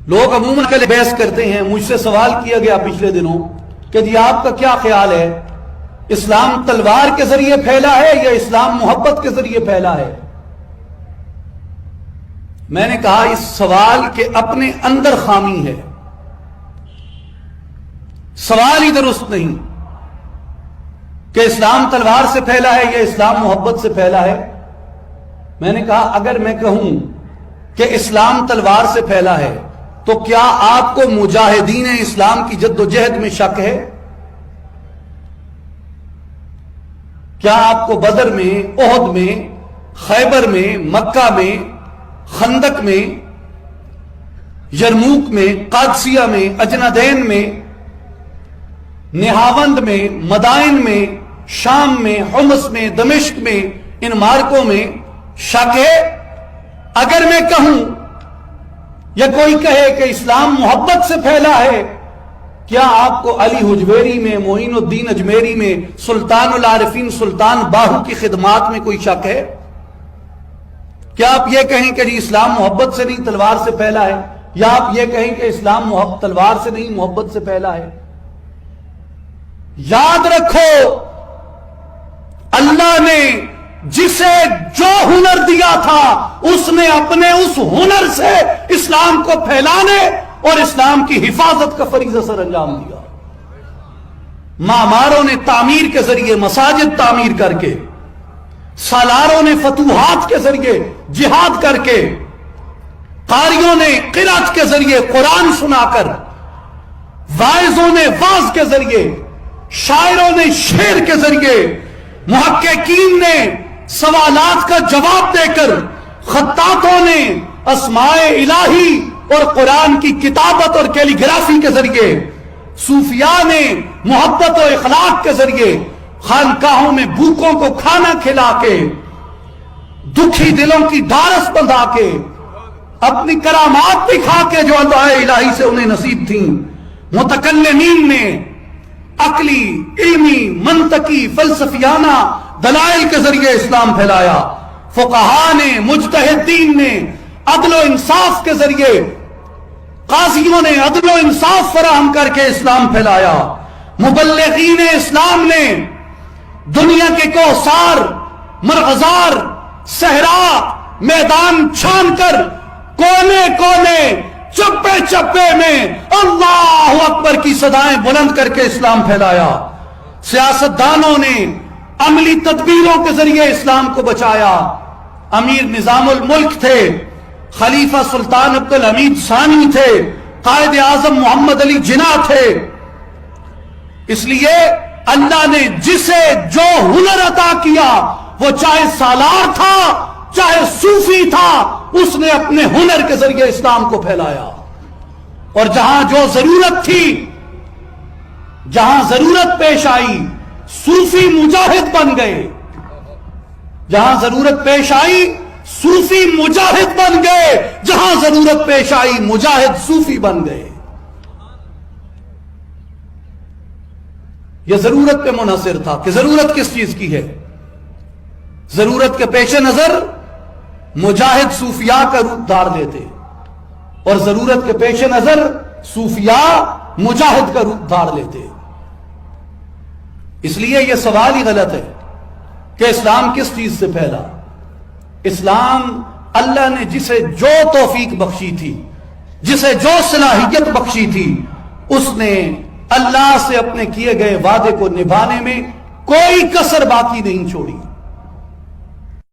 لوگ عموماً بحث کرتے ہیں. مجھ سے سوال کیا گیا پچھلے دنوں کہ جی آپ کا کیا خیال ہے، اسلام تلوار کے ذریعے پھیلا ہے یا اسلام محبت کے ذریعے پھیلا ہے؟ میں نے کہا اس سوال کے اپنے اندر خامی ہے، سوال ہی درست نہیں کہ اسلام تلوار سے پھیلا ہے یا اسلام محبت سے پھیلا ہے. میں نے کہا اگر میں کہوں کہ اسلام تلوار سے پھیلا ہے تو کیا آپ کو مجاہدین اسلام کی جد و جہد میں شک ہے؟ کیا آپ کو بدر میں، احد میں، خیبر میں، مکہ میں، خندق میں، یرموک میں، قادسیہ میں، اجنادین میں، نہاوند میں، مدائن میں، شام میں، حمص میں، دمشق میں، ان مارکوں میں شک ہے؟ اگر میں کہوں یا کوئی کہے کہ اسلام محبت سے پھیلا ہے، کیا آپ کو علی حجویری میں، معین الدین اجمیری میں، سلطان العارفین سلطان باہو کی خدمات میں کوئی شک ہے؟ کیا آپ یہ کہیں کہ جی اسلام محبت سے نہیں تلوار سے پھیلا ہے، یا آپ یہ کہیں کہ اسلام تلوار سے نہیں محبت سے پھیلا ہے؟ یاد رکھو اللہ نے جسے جو ہنر دیا تھا اس نے اپنے اس ہنر سے اسلام کو پھیلانے اور اسلام کی حفاظت کا فریضہ سر انجام دیا. معماروں نے تعمیر کے ذریعے مساجد تعمیر کر کے، سالاروں نے فتوحات کے ذریعے جہاد کر کے، قاریوں نے قرات کے ذریعے قرآن سنا کر، واعظوں نے واعظ کے ذریعے، شاعروں نے شعر کے ذریعے، محققین نے سوالات کا جواب دے کر، خطاطوں نے اسماء الہی اور قرآن کی کتابت اور کیلیگرافی کے ذریعے، صوفیاء نے محبت و اخلاق کے ذریعے خانقاہوں میں بھوکوں کو کھانا کھلا کے، دکھی دلوں کی ڈھارس بندھا کے، اپنی کرامات دکھا کے جو عطائے الہی سے انہیں نصیب تھیں. متکلمین نے عقلی، علمی، منطقی، فلسفیانہ دلائل کے ذریعے اسلام پھیلایا. فقہاء نے، مجتہدین نے عدل و انصاف کے ذریعے، قاضیوں نے عدل و انصاف فراہم کر کے اسلام پھیلایا. مبلغین اسلام نے دنیا کے کوثار، مرغزار، صحرا، میدان چھان کر کونے کونے، چپے چپے میں اللہ اکبر کی صدائیں بلند کر کے اسلام پھیلایا. سیاستدانوں نے عملی تدبیروں کے ذریعے اسلام کو بچایا. امیر نظام الملک تھے، خلیفہ سلطان عبد الحمید ثانی تھے، قائد اعظم محمد علی جناح تھے. اس لیے اللہ نے جسے جو ہنر عطا کیا، وہ چاہے سالار تھا چاہے صوفی تھا، اس نے اپنے ہنر کے ذریعے اسلام کو پھیلایا. اور جہاں جو ضرورت تھی، جہاں ضرورت پیش آئی، صوفی مجاہد بن گئے. جہاں ضرورت پیش آئی صوفی مجاہد بن گئے، جہاں ضرورت پیش آئی مجاہد صوفی بن گئے. یہ ضرورت پہ منحصر تھا کہ ضرورت کس چیز کی ہے. ضرورت کے پیش نظر مجاہد صوفیاء کا روپ دھار لیتے، اور ضرورت کے پیش نظر صوفیاء مجاہد کا روپ دھار لیتے. اس لیے یہ سوال ہی غلط ہے کہ اسلام کس چیز سے پھیلا. اسلام اللہ نے جسے جو توفیق بخشی تھی، جسے جو صلاحیت بخشی تھی، اس نے اللہ سے اپنے کیے گئے وعدے کو نبھانے میں کوئی کسر باقی نہیں چھوڑی.